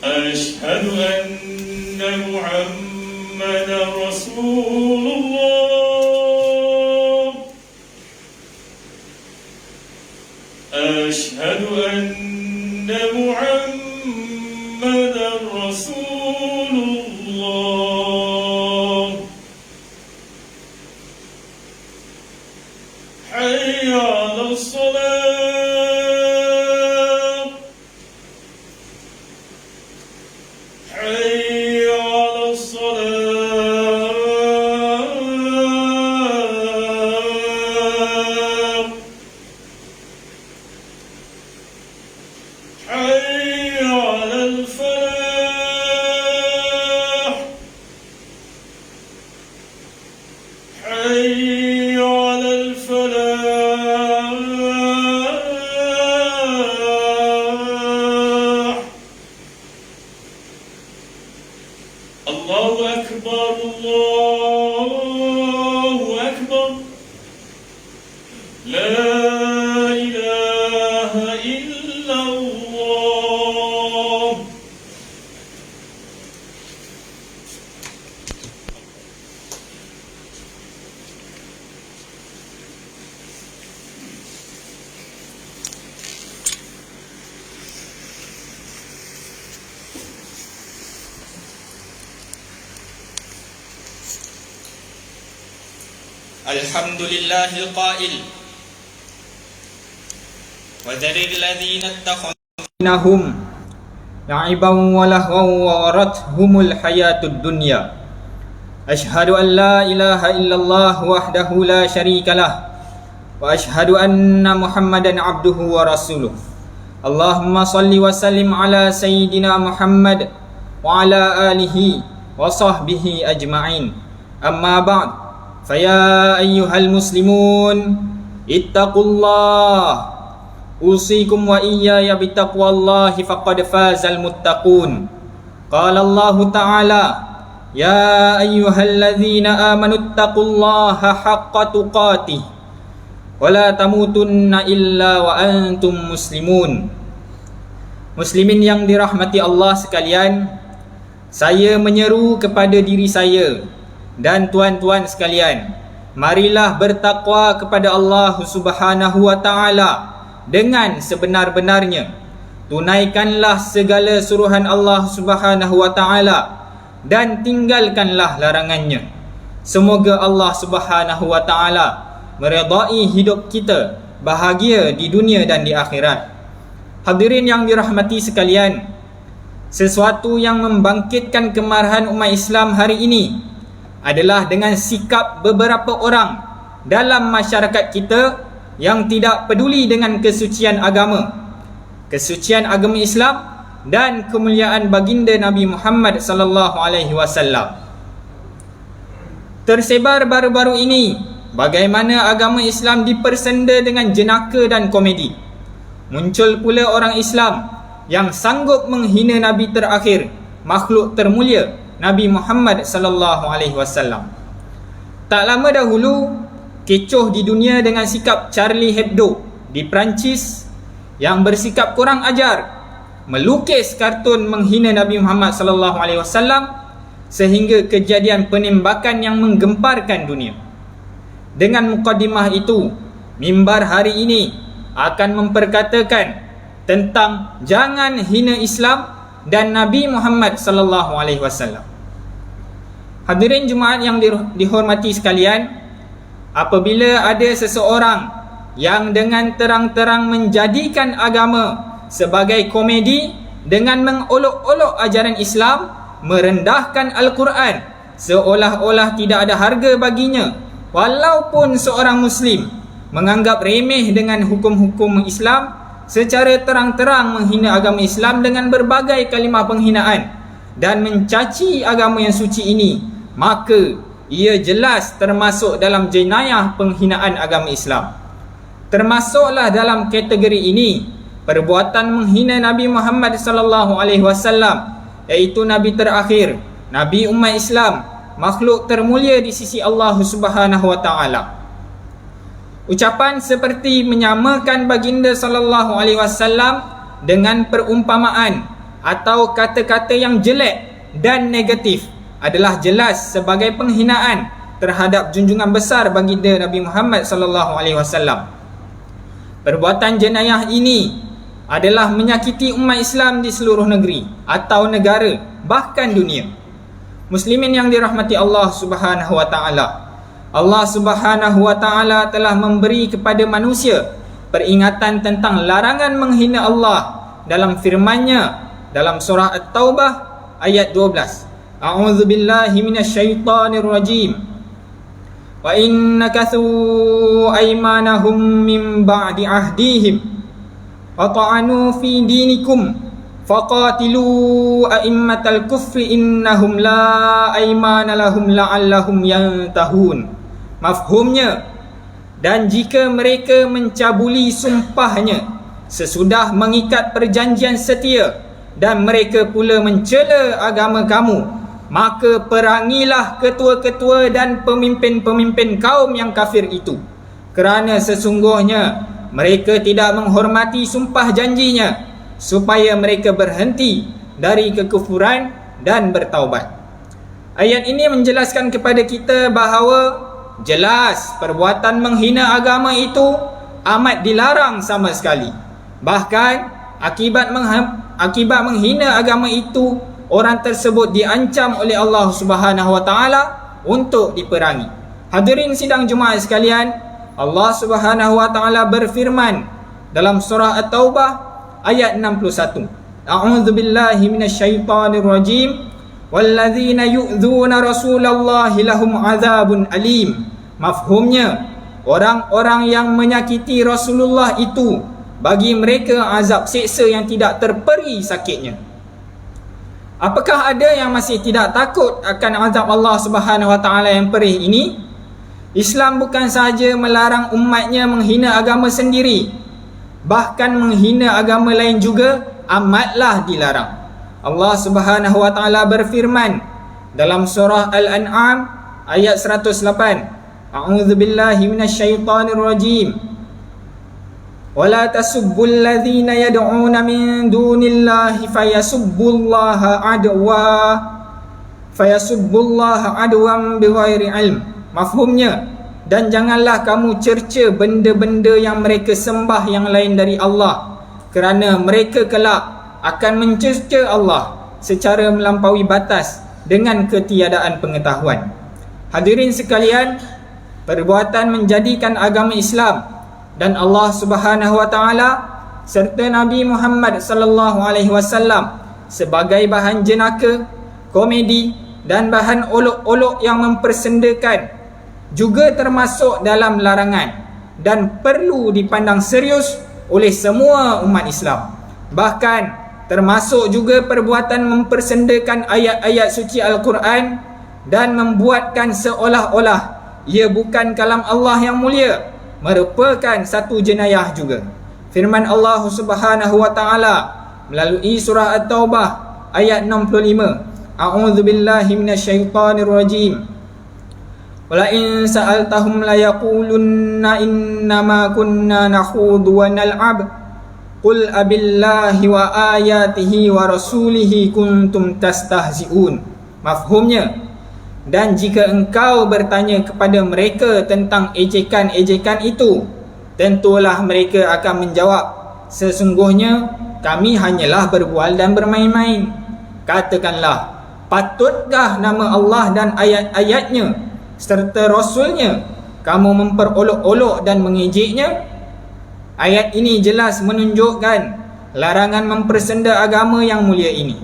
أشهد أن محمدا رسول الله. أشهد أن محمدا رسول الله. حي على الصلاة. حي على الصلاة. حي على الفلاح. حي على الفلاح. الله أكبر الله أكبر. لا إله إلا الله. الحمد لله القائل وذر الذين اتخذوا لعبا ولهوا وغرتهم الحياة الدنيا أشهد أن لا إله إلا الله وحده لا شريك له وأشهد أن محمدا عبده ورسوله اللهم صل وسلم على سيدنا محمد وعلى آله وصحبه أجمعين أما بعد فيا أيها المسلمون اتقوا الله أوصيكم وإياي بتقوى الله فقد فاز المتقون قال الله تعالى يا أيها الذين آمنوا اتقوا الله حق تقاته ولا تموتن إلا وأنتم مسلمون. Muslimin yang dirahmati Allah sekalian, saya menyeru kepada diri saya dan tuan-tuan sekalian, marilah bertakwa kepada Allah Subhanahu wa taala dengan sebenar-benarnya. Tunaikanlah segala suruhan Allah Subhanahu wa taala dan tinggalkanlah larangannya. Semoga Allah Subhanahu wa taala meredai hidup kita bahagia di dunia dan di akhirat. Hadirin yang dirahmati sekalian, sesuatu yang membangkitkan kemarahan umat Islam hari ini adalah dengan sikap beberapa orang dalam masyarakat kita yang tidak peduli dengan kesucian agama Islam dan kemuliaan baginda Nabi Muhammad sallallahu alaihi wasallam. Tersebar baru-baru ini bagaimana agama Islam dipersenda dengan jenaka dan komedi. Muncul pula orang Islam yang sanggup menghina Nabi terakhir, makhluk termulia Nabi Muhammad sallallahu alaihi wasallam. Tak lama dahulu, kecoh di dunia dengan sikap Charlie Hebdo di Perancis yang bersikap kurang ajar, melukis kartun menghina Nabi Muhammad sallallahu alaihi wasallam sehingga kejadian penembakan yang menggemparkan dunia. Dengan mukadimah itu, mimbar hari ini akan memperkatakan tentang jangan hina Islam dan Nabi Muhammad sallallahu alaihi wasallam. Hadirin Jumaat yang dihormati sekalian, apabila ada seseorang yang dengan terang-terang menjadikan agama sebagai komedi dengan mengolok-olok ajaran Islam, merendahkan Al-Quran seolah-olah tidak ada harga baginya, walaupun seorang Muslim menganggap remeh dengan hukum-hukum Islam, secara terang-terang menghina agama Islam dengan berbagai kalimah penghinaan dan mencaci agama yang suci ini, maka ia jelas termasuk dalam jenayah penghinaan agama Islam. Termasuklah dalam kategori ini perbuatan menghina Nabi Muhammad sallallahu alaihi wasallam, iaitu Nabi terakhir, Nabi umat Islam, makhluk termulia di sisi Allah Subhanahu wa taala. Ucapan seperti menyamakan baginda sallallahu alaihi wasallam dengan perumpamaan atau kata-kata yang jelek dan negatif adalah jelas sebagai penghinaan terhadap junjungan besar baginda Nabi Muhammad sallallahu alaihi wasallam. Perbuatan jenayah ini adalah menyakiti umat Islam di seluruh negeri atau negara, bahkan dunia. Muslimin yang dirahmati Allah Subhanahu wa taala. Allah Subhanahu wa taala telah memberi kepada manusia peringatan tentang larangan menghina Allah dalam firman-Nya dalam surah At-Taubah ayat 12. A'udzubillahi minasyaitonir rajim. Wa innakathu aymanahum min ba'di ahdihim wa ta'anu fi dinikum faqatilu a'immatal kufri innahum la aymana lahum la'allahum yantahun. Mafhumnya, dan jika mereka mencabuli sumpahnya sesudah mengikat perjanjian setia dan mereka pula mencela agama kamu, maka perangilah ketua-ketua dan pemimpin-pemimpin kaum yang kafir itu, kerana sesungguhnya mereka tidak menghormati sumpah janjinya, supaya mereka berhenti dari kekufuran dan bertaubat. Ayat ini menjelaskan kepada kita bahawa jelas perbuatan menghina agama itu amat dilarang sama sekali. Bahkan akibat menghina agama itu, orang tersebut diancam oleh Allah Subhanahu wa taala untuk diperangi. Hadirin sidang Jumaat sekalian, Allah Subhanahu wa taala berfirman dalam surah At-Taubah ayat 61. A'udzubillahi minasyaitonir rajim. Walladzina yu'dzuna rasulallahi lahum azabun alim. Mafhumnya, orang-orang yang menyakiti Rasulullah itu, bagi mereka azab siksa yang tidak terperi sakitnya. Apakah ada yang masih tidak takut akan azab Allah Subhanahu wa taala yang perih ini? Islam bukan sahaja melarang umatnya menghina agama sendiri, bahkan menghina agama lain juga amatlah dilarang. Allah Subhanahu wa taala berfirman dalam surah Al-An'am ayat 108. A'udzubillahi minasyaitonir rajim. Wala tasubbul ladzina yad'una min dunillahi fayasubbullaha adwan bighairi ilm. Mafhumnya, dan janganlah kamu cerca benda-benda yang mereka sembah yang lain dari Allah, kerana mereka kelak akan mencerca Allah secara melampaui batas dengan ketiadaan pengetahuan. Hadirin sekalian, perbuatan menjadikan agama Islam dan Allah Subhanahu wa taala serta Nabi Muhammad sallallahu alaihi wasallam sebagai bahan jenaka, komedi dan bahan olok-olok yang mempersendakan juga termasuk dalam larangan dan perlu dipandang serius oleh semua umat Islam. Bahkan termasuk juga perbuatan mempersendakan ayat-ayat suci Al-Quran dan membuatkan seolah-olah ia bukan kalam Allah yang mulia, merupakan satu jenayah juga. Firman Allah Subhanahu wa taala melalui surah At-Taubah ayat 65. A'udzubillahi minasyaitonir rajim. Wala in sa'altahum la yaqulunna innama kunna nakhudu wa nal'ab. Qul abillahi wa ayatihi wa rasulihi kuntum tastahzi'un. Mafhumnya, dan jika engkau bertanya kepada mereka tentang ejekan-ejekan itu, tentulah mereka akan menjawab, sesungguhnya kami hanyalah berbual dan bermain-main. Katakanlah, patutkah nama Allah dan ayat-ayatnya serta Rasulnya kamu memperolok-olok dan mengejeknya? Ayat ini jelas menunjukkan larangan mempersenda agama yang mulia ini.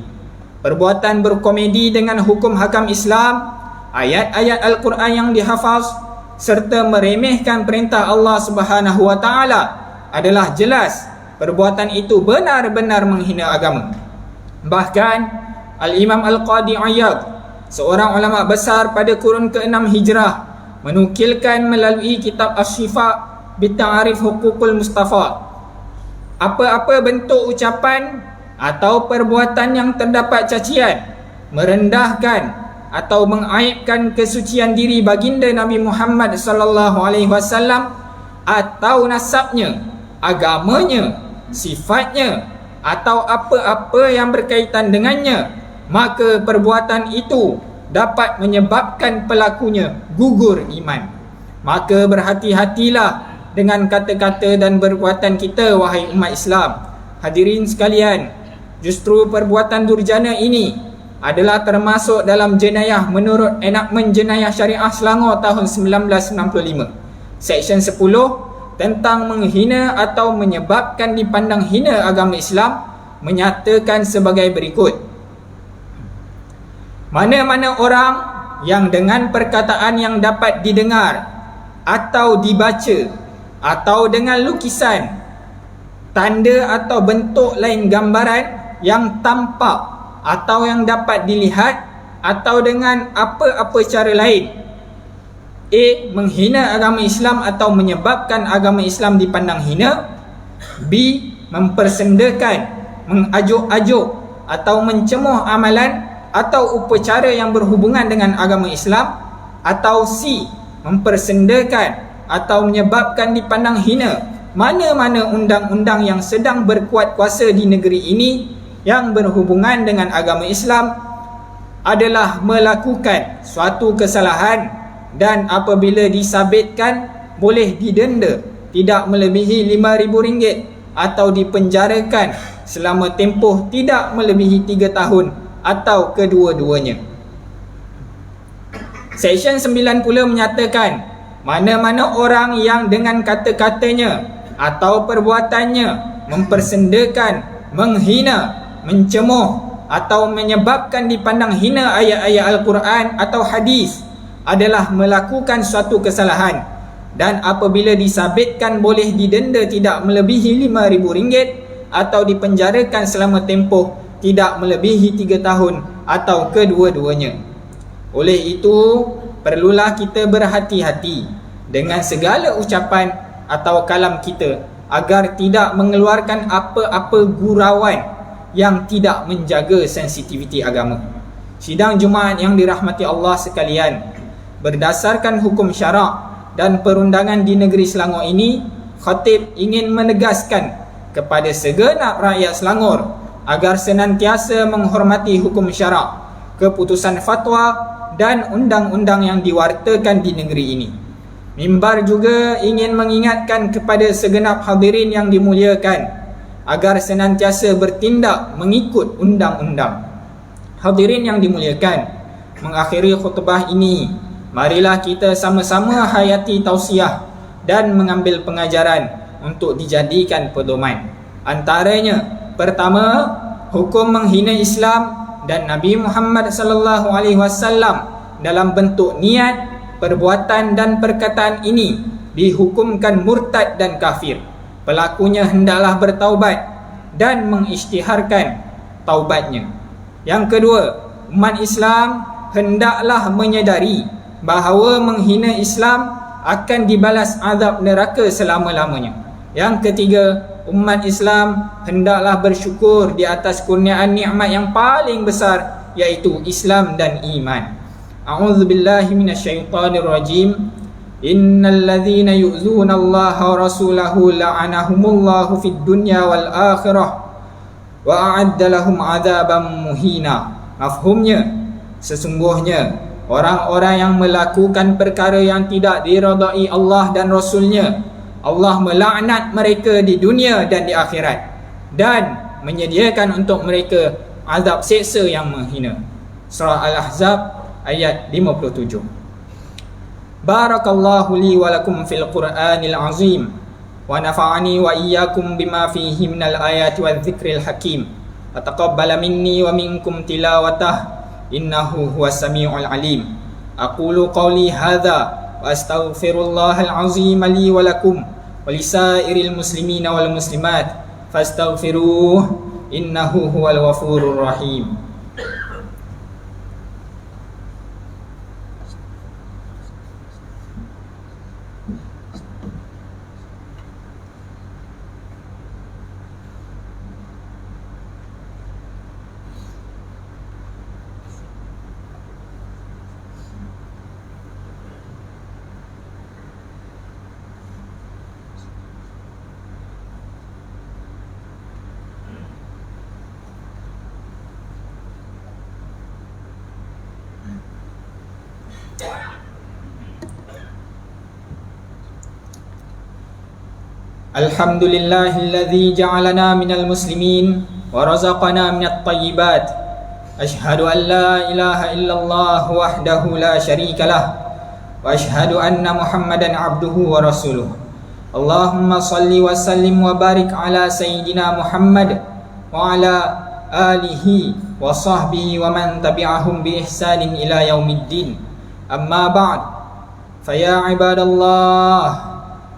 Perbuatan berkomedi dengan hukum hakam Islam, ayat-ayat Al-Quran yang dihafaz serta meremehkan perintah Allah Subhanahu wa taala adalah jelas perbuatan itu benar-benar menghina agama. Bahkan Al-Imam Al-Qadi Iyad, seorang ulama besar pada kurun ke-6 Hijrah, menukilkan melalui kitab Asy-Syifa Bita'arif Huququl Mustafa, apa-apa bentuk ucapan atau perbuatan yang terdapat cacian, merendahkan atau mengaibkan kesucian diri baginda Nabi Muhammad sallallahu alaihi wasallam atau nasabnya, agamanya, sifatnya, atau apa-apa yang berkaitan dengannya, maka perbuatan itu dapat menyebabkan pelakunya gugur iman. Maka berhati-hatilah dengan kata-kata dan perbuatan kita, wahai umat Islam. Hadirin sekalian, justru perbuatan durjana ini adalah termasuk dalam jenayah menurut enakmen jenayah syariah Selangor tahun 1995, Seksyen 10 tentang menghina atau menyebabkan dipandang hina agama Islam, menyatakan sebagai berikut: mana-mana orang yang dengan perkataan yang dapat didengar atau dibaca atau dengan lukisan, tanda atau bentuk lain gambaran yang tampak atau yang dapat dilihat atau dengan apa-apa cara lain A. menghina agama Islam atau menyebabkan agama Islam dipandang hina, B. mempersendakan, mengajuk-ajuk atau mencemuh amalan atau upacara yang berhubungan dengan agama Islam, atau C. mempersendakan atau menyebabkan dipandang hina mana-mana undang-undang yang sedang berkuat kuasa di negeri ini yang berhubungan dengan agama Islam, adalah melakukan suatu kesalahan dan apabila disabitkan boleh didenda tidak melebihi RM5,000 atau dipenjarakan selama tempoh tidak melebihi 3 tahun atau kedua-duanya. Seksyen 90 menyatakan mana-mana orang yang dengan kata-katanya atau perbuatannya mempersendakan, menghina, mencemuh atau menyebabkan dipandang hina ayat-ayat Al-Quran atau hadis adalah melakukan suatu kesalahan dan apabila disabitkan boleh didenda tidak melebihi RM5,000 atau dipenjarakan selama tempoh tidak melebihi 3 tahun atau kedua-duanya. Oleh itu, perlulah kita berhati-hati dengan segala ucapan atau kalam kita agar tidak mengeluarkan apa-apa gurauan yang tidak menjaga sensitiviti agama. Sidang Jumaat yang dirahmati Allah sekalian, berdasarkan hukum syarak dan perundangan di negeri Selangor ini, khatib ingin menegaskan kepada segenap rakyat Selangor agar senantiasa menghormati hukum syarak, keputusan fatwa dan undang-undang yang diwartakan di negeri ini. Mimbar juga ingin mengingatkan kepada segenap hadirin yang dimuliakan agar senantiasa bertindak mengikut undang-undang. Hadirin yang dimuliakan, mengakhiri khutbah ini, marilah kita sama-sama hayati tausiah dan mengambil pengajaran untuk dijadikan pedoman. Antaranya, pertama, hukum menghina Islam dan Nabi Muhammad SAW dalam bentuk niat, perbuatan dan perkataan ini dihukumkan murtad dan kafir. Pelakunya hendaklah bertaubat dan mengisytiharkan taubatnya. Yang kedua, umat Islam hendaklah menyedari bahawa menghina Islam akan dibalas azab neraka selama-lamanya. Yang ketiga, umat Islam hendaklah bersyukur di atas kurniaan nikmat yang paling besar, iaitu Islam dan iman. A'udzubillahi minasyaitonirrajim. Innal ladzina yu'zuna Allah wa rasulahu la'anahumullahu fid dunya wal akhirah wa a'adda lahum 'adzaban muhina. Mafhumnya, sesungguhnya orang-orang yang melakukan perkara yang tidak diridai Allah dan Rasulnya, Allah melaknat mereka di dunia dan di akhirat dan menyediakan untuk mereka azab seksa yang menghina. Surah Al-Ahzab ayat 57. Barakallahu li wa lakum fil Qur'anil azim wa nafa'ani wa iyyakum bima fihi minal ayati wadh dzikril hakim. Taqabbala minni wa minkum tilawatah innahu huwas samiul alim. Aqulu qawli hadza wa astaghfirullahal azim li wa lakum wa lisairil muslimina wal muslimat fastaghfiruh innahu huwal ghafurur rahim. Alhamdulillahilladzi ja'alana minal muslimin wa razaqana minat tayyibat. Ashhadu an la ilaha illallah wahdahu la syarikalah wa ashhadu anna Muhammadan abduhu wa rasuluh. Allahumma salli wa sallim wa barik ala sayyidina Muhammad wa ala alihi wa sahbihi wa man tabi'ahum bi ihsanin ila yaumiddin. Amma ba'd. Faya ibadallah,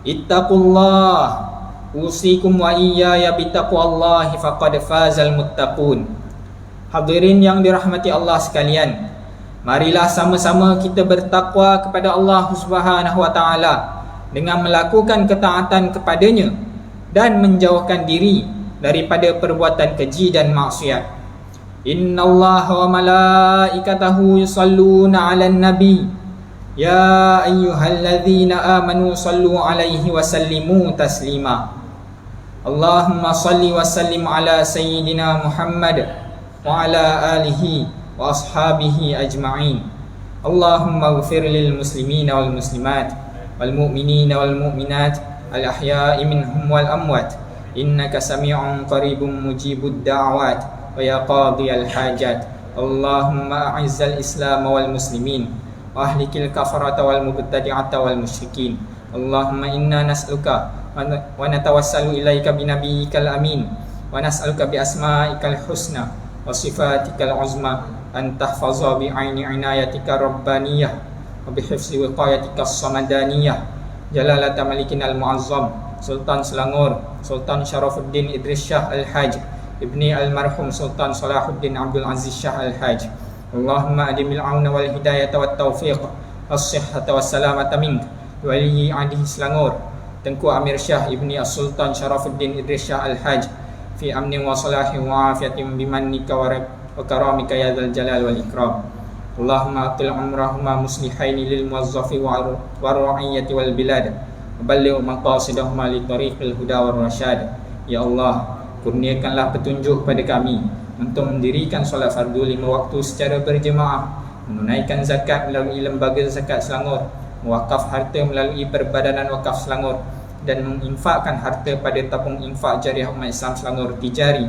ittaqullah, usikum wa iyaya bittaqwallahi faqad fazal muttaqun. Hadirin yang dirahmati Allah sekalian, marilah sama-sama kita bertakwa kepada Allah Subhanahu wa taala dengan melakukan ketaatan kepadanya dan menjauhkan diri daripada perbuatan keji dan maksiat. Innallaha wa malaikatahu yusalluna 'alan nabi. Ya ayyuhalladzina amanu sallu 'alaihi wa sallimu taslima. Allahumma salli wa sallim ala sayyidina Muhammad wa ala alihi wa ashabihi ajma'in. Allahumma ighfir lil muslimina wal muslimat wal mu'minina wal mu'minat al ahya'i minhum wal amwat, innaka sami'un qaribun mujibud da'awat wa ya qadiyal hajat. Allahumma a'izzal islam wal muslimin wa ahlikil kafarata wal mubtadi'ata wal musyrikin. Allahumma inna nas'aluka wa natawassalu ilaika binabiyyikal amin wa nas'aluka bi asma'ikal husna wa sifatikal uzma an tahfaza bi aini inayatika rabbaniyah wa bi hifzi wiqayatikas samadaniyah jalalata malikinal muazzam Sultan Selangor Sultan Syarafuddin Idris Shah Al-Haj ibni almarhum Sultan Salahuddin Abdul Aziz Shah Al-Haj. Allahumma adimil auna wal hidayata wat taufiq as-sihhata was salamata mink wali ahdi Selangor Tengku Amir Shah ibni as-Sultan Syarafuddin Idris Shah Al-Haj fi amnin wa salahin wa afiyatin bimannika wa karamika ya dzal jalal wal ikram. Allahumma atil umrahuma muslihaini lil muwazzafi wa ra'iyyati wal bilad wa balligh maqasidahuma li tariqil huda war rasyad. Ya Allah, kurniakanlah petunjuk pada kami untuk mendirikan solat fardu 5 waktu secara berjemaah, menunaikan zakat melalui lembaga zakat Selangor, mewakaf harta melalui Perbadanan Wakaf Selangor, dan menginfakkan harta pada tabung infak jariah umat Islam Selangor Tijari,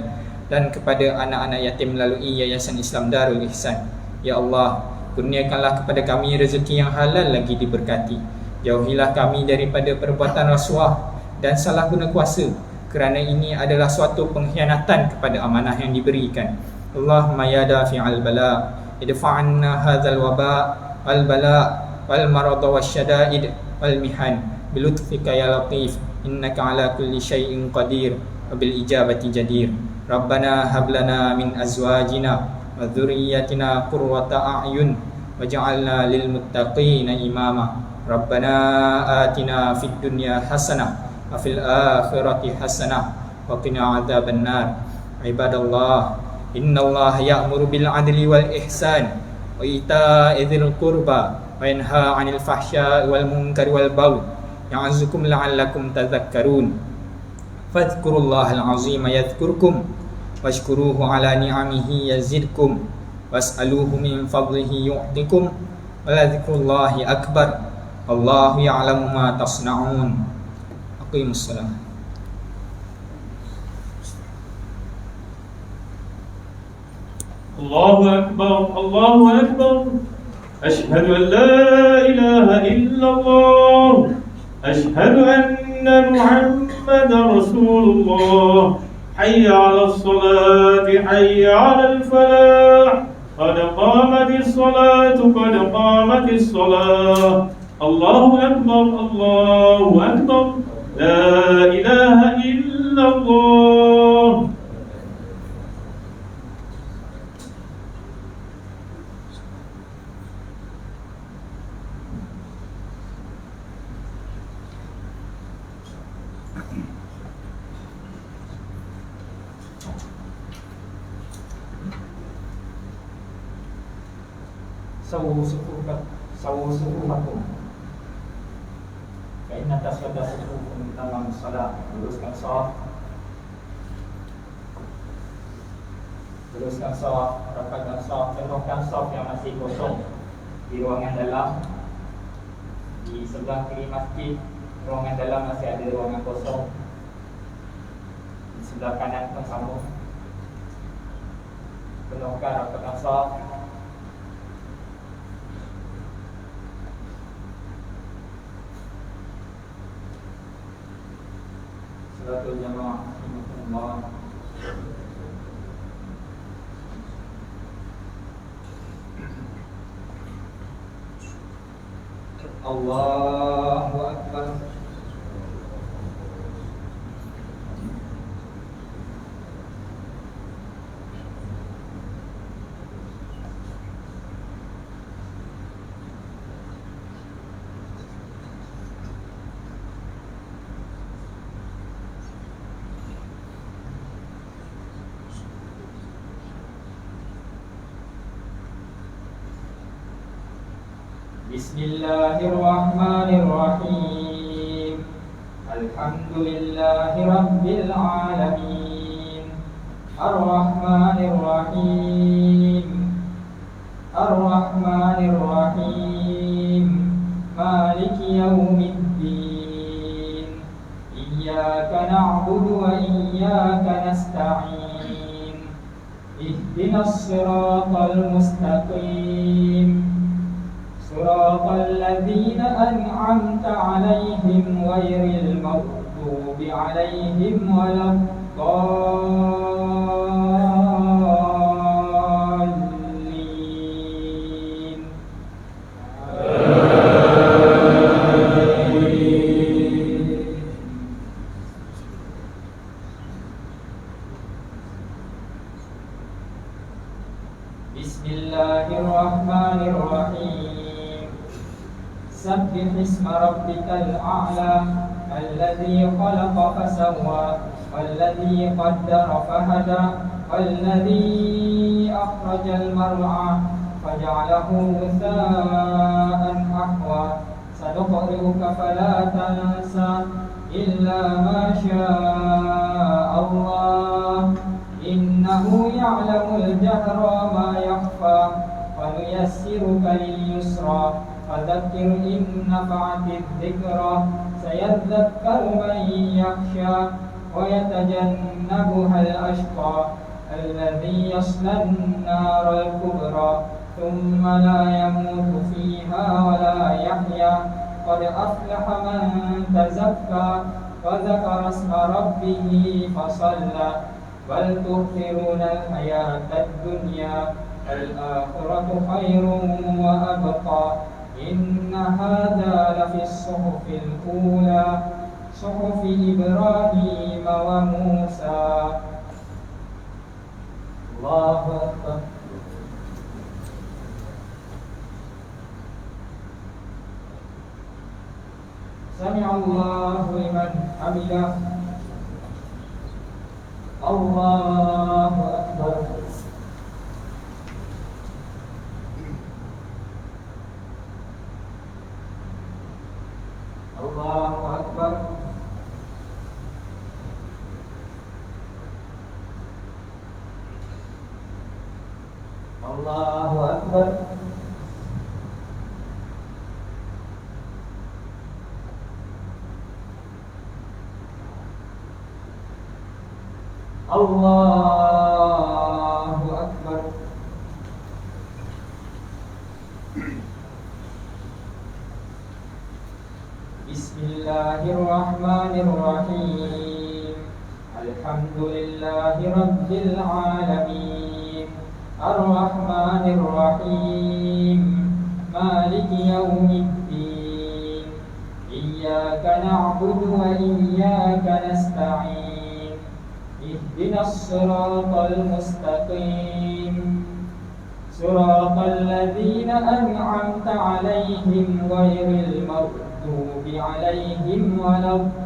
dan kepada anak-anak yatim melalui Yayasan Islam Darul Ihsan. Ya Allah, kurniakanlah kepada kami rezeki yang halal lagi diberkati. Jauhilah kami daripada perbuatan rasuah dan salah guna kuasa, kerana ini adalah suatu pengkhianatan kepada amanah yang diberikan. Allahumma ya dafi'al bala, idfa'anna hadzal waba wal bala wal marada wasyada'id wal mihan bilutfika ya latif, innaka ala kulli syai'in qadir wa bil ijabati jadir. Rabbana hab lana min azwajina wa dhurriyyatina qurrata a'yun waj'alna lil muttaqina imama. Rabbana atina fid dunya hasanah wa fil akhirati hasanah wa qina adzaban nar. Ibadallah, innallaha ya'muru bil adli wal ihsan wa ita'i dzil qurba wa yanha 'anil fahsya'i wal munkari wal baghi ya'azukum la'allakum tadhakkarun. Fadhkurullahal 'azima yadhkurkum washkuruhu 'ala ni'amihi yazidkum was'aluhu min fadlihi yu'tikum wa la dzikrullahi akbar. Allahu ya'lamu ma tasna'un. Aqimus salam. Allahu Akbar, Allahu Akbar. Ashhadu an la ilaha illallah. Ashhadu anna Muhammadar Rasulullah. Hayya 'alas salati, hayya 'alal falah. Qad qamatis salatu, qad qamatis salah. Allahu Akbar, Allahu Akbar. La ilaha illallah. Sawu suku aku. Kain atas pada suku dalam salat, luruskan saf. Luruskan saf, rapatkan saf, penuhkan saf yang masih kosong. di ruangan dalam. Di sebelah kiri masjid, ruangan dalam masih ada ruangan kosong. Di sebelah kanan pun sama. Penuhkan rapatkan saf. Salatul jamaah. Allahu Akbar. Bismillahirrahmanirrahim. Alhamdulillahi rabbil alamin. Ar-Rahmanirrahim. Ar-Rahmanirrahim. Maliki yaumiddin. Iyyaka na'budu wa iyyaka nasta'in. Ihdinas siratal mustaqim. صراط الذين أنعمت عليهم غير المغضوب عليهم ولا الضالين. بسم الله الرحمن الرحيم. سبح اسم ربك الأعلى الذي خلق فسوى والذي قدر فهدى والذي أخرج المرعى فجعله غثاء أحوى سنقرئك فلا تنسى إلا ما شاء الله إنه يعلم الجهر وما يخفى ونيسرك لليسرى فذكر إن نفعت الذكرى سيذكر من يخشى ويتجنبها الأشقى الذي يصلى النار الكبرى ثم لا يموت فيها ولا يحيا قد أفلح من تزكى وذكر اسم ربه فصلى بل تؤثرون الحياة الدنيا الآخرة خير وأبقى إن هذا لفي الصحف الأولى صحف إبراهيم وموسى. الله أكبر. سمع الله لمن حمده. الله أكبر. Allahu Akbar. Allahu Akbar. Allahu Akbar. Bismillahirrahmanirrahim. Alhamdulillahi rabbil alamin. Ar-Rahmanirrahim. Maliki yaumiddin. Iyyaka na'budu wa iyyaka nasta'in. Ihdinas siratal mustaqim. Siratal ladzina an'amta 'alaihim ghairil maghdubi 'alaihim waladdallin.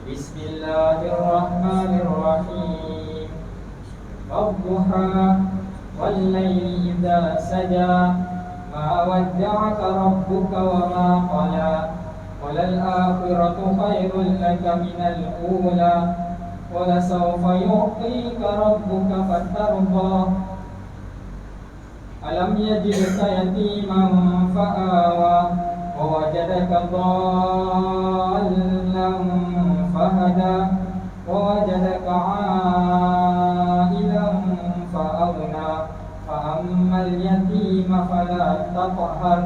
Bismillahirrahmanirrahim. Wadduha wal-laili idza saja ma wadda'aka rabbuka wa ma qala walal akhiratu khairul laka minal ula wala sawfa yu'tika rabbuka fatarda alam yajidka yatiman fa'awa wa wajadaka dhallan fahada wa wajadaka 'ailan fa'aghna fa ammal yatima fala taqhar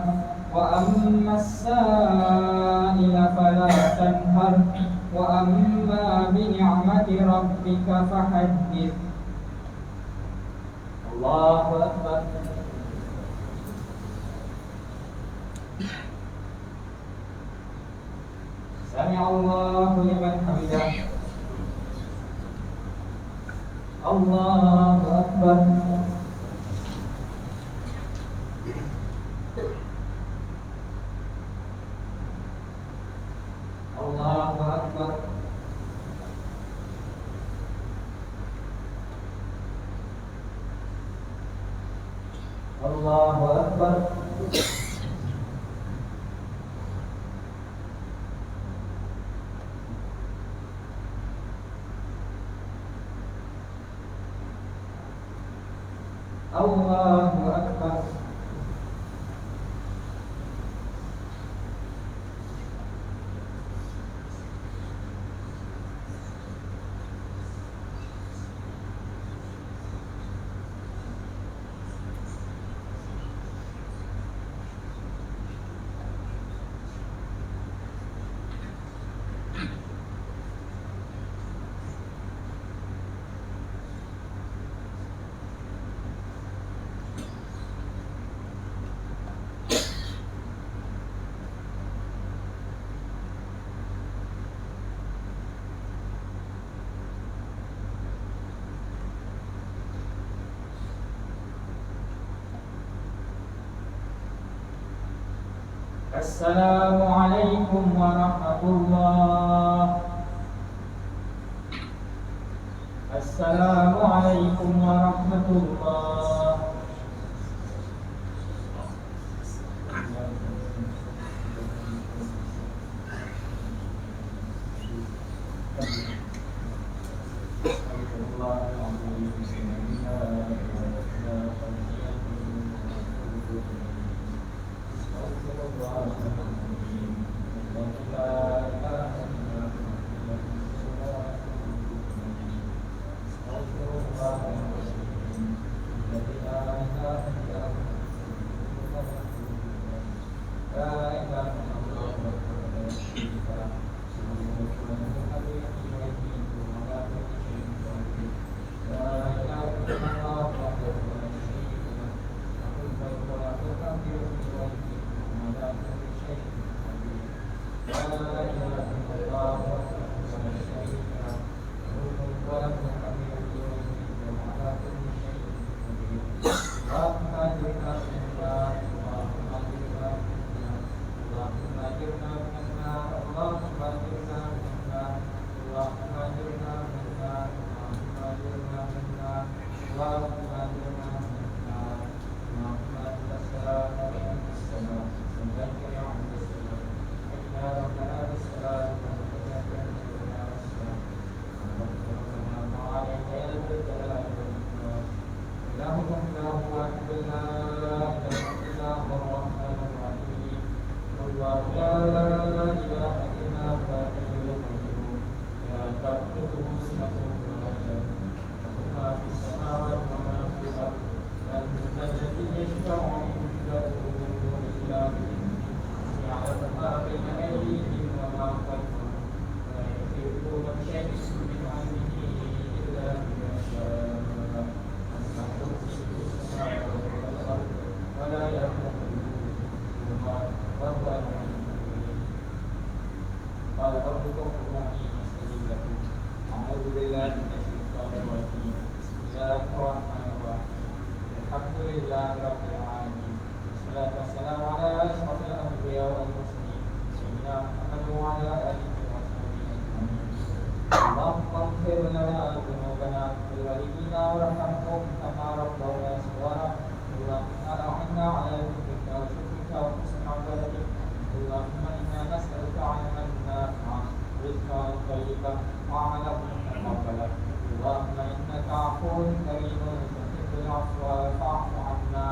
wa ammas sa'ila fala tanhar wa amma bi ni'mati rabbika fahaddith. Allahu akbar. Sami'allahu liman hamidah. Allahu akbar. Allahu akbar. Allahu akbar. Allahu akbar. Assalamualaikum warahmatullah. Assalamualaikum warahmatullah. لسانا طيبا وعملا متقبلا. اللهم إنك عفو كريم تحب العفو فاعف عنا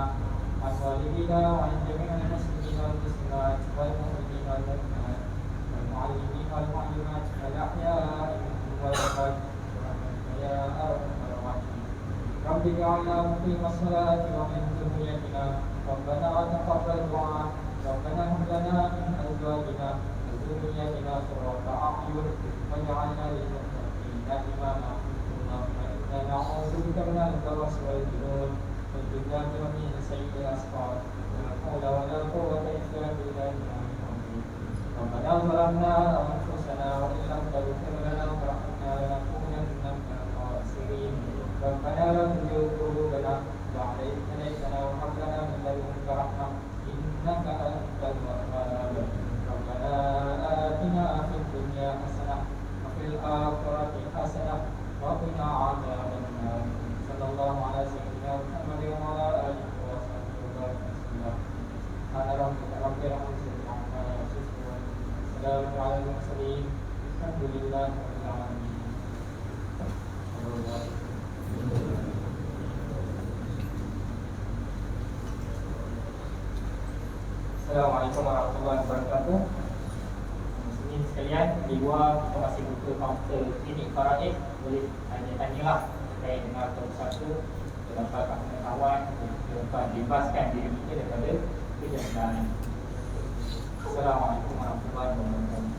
عن والدينا وعن جميع المسلمين والمسلمات والمؤمنين والمؤمنات والمعلمين والمعلمات الأحياء منهم والأموات برحمتك يا أرحم الراحمين. رب اجعلنا مقيم الصلاة ومن ذريتنا ربنا تقبل دعاء. ربنا هب لنا من أزواجنا وذرياتنا قرة أعين واجعلنا للمتقين إماما. اللهم إنا نعوذ بك من البرص والجنون والجذام ومن سيء الأسقام ولا حول ولا قوة إلا بالله العلي العظيم. ربنا ظلمنا أنفسنا وإن لم تغفر لنا وترحمنا لنكونن من الخاسرين. ربنا لا تزغ قلوبنا بعد إذ هديتنا وهب لنا من لدنك رحمة إنك أنت الوهاب. ربنا آتنا في الدنيا حسنة وفي الآخرة حسنة وقنا عذاب النار. صلى الله على سيدنا محمد وعلى آله وصحبه وسلم. سبحان ربك رب العزة عما يصفون وسلام على المرسلين الحمد لله رب العالمين. Assalamualaikum warahmatullahi wabarakatuh. Muslimin sekalian, di luar kita masih buka kaunter klinik Faraid. Boleh tanya-tanyalah terkait dengan satu dapat pengetahuan dapat bebaskan diri kita daripada kejahatan. Assalamualaikum warahmatullahi wabarakatuh.